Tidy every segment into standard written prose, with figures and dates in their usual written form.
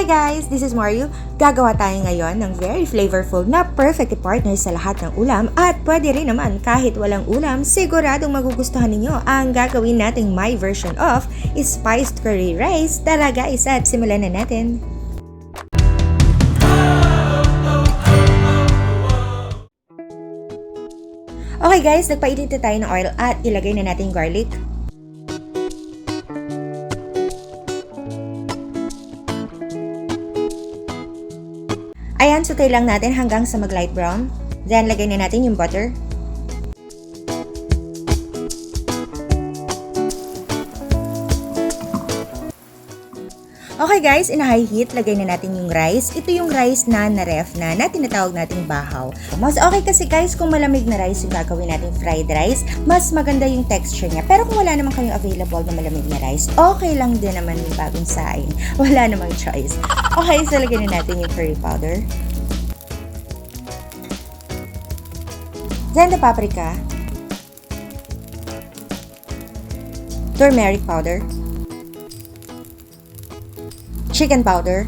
Hi guys! This is Mario. Gagawa tayo ngayon ng very flavorful na perfect partner sa lahat ng ulam at pwede rin naman kahit walang ulam, siguradong magugustuhan ninyo ang gagawin nating my version of spiced curry rice. Tara guys at simulan na natin! Okay guys, nagpainit na tayo ng oil at ilagay na natin yung garlic. Ayan, saute lang natin hanggang sa mag light brown. Then, lagay na natin yung butter. Okay guys, in a high heat, lagay na natin yung rice. Ito yung rice na na-ref na tinatawag nating bahaw. Mas okay kasi guys kung malamig na rice yung gagawin natin fried rice, mas maganda yung texture niya. Pero kung wala naman kayong available na malamig na rice, okay lang din naman yung bagong saing. Wala namang choice. Okay, so lagay na natin yung curry powder. Then the paprika. Turmeric powder. Chicken powder,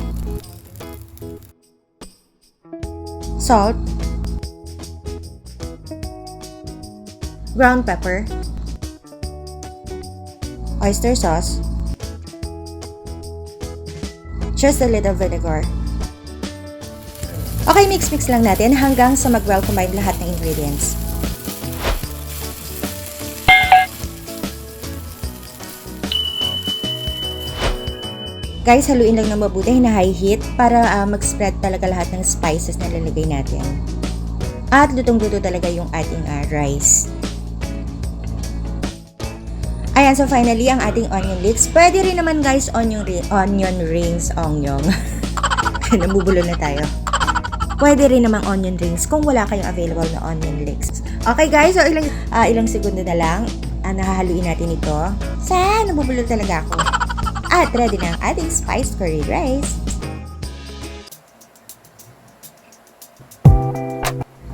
salt, ground pepper, oyster sauce, just a little vinegar. Okay, mix lang natin hanggang sa mag-well combine lahat ng ingredients. Guys, haluin lang ng mabuti na high heat para mag-spread talaga lahat ng spices na lalagay natin. At lutong-luto talaga yung ating rice. Ayan, so finally, ang ating onion leeks. Pwede rin naman guys, onion rings. Nabubulo na tayo. Pwede rin naman onion rings kung wala kayong available na onion leeks. Okay guys, so ilang segundo na lang. Nahahaluin natin ito. Nabubulo talaga ako. At ready na ang ating spiced curry rice.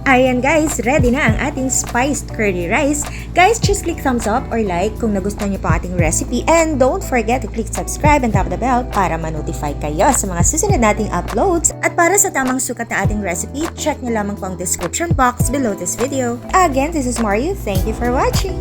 Ayan guys, ready na ang ating spiced curry rice. Guys, just click thumbs up or like kung nagustuhan niyo po ating recipe. And don't forget to click subscribe and tap the bell para ma-notify kayo sa mga susunod nating uploads. At para sa tamang sukat na ating recipe, check niyo lamang po ang description box below this video. Again, this is Mario. Thank you for watching.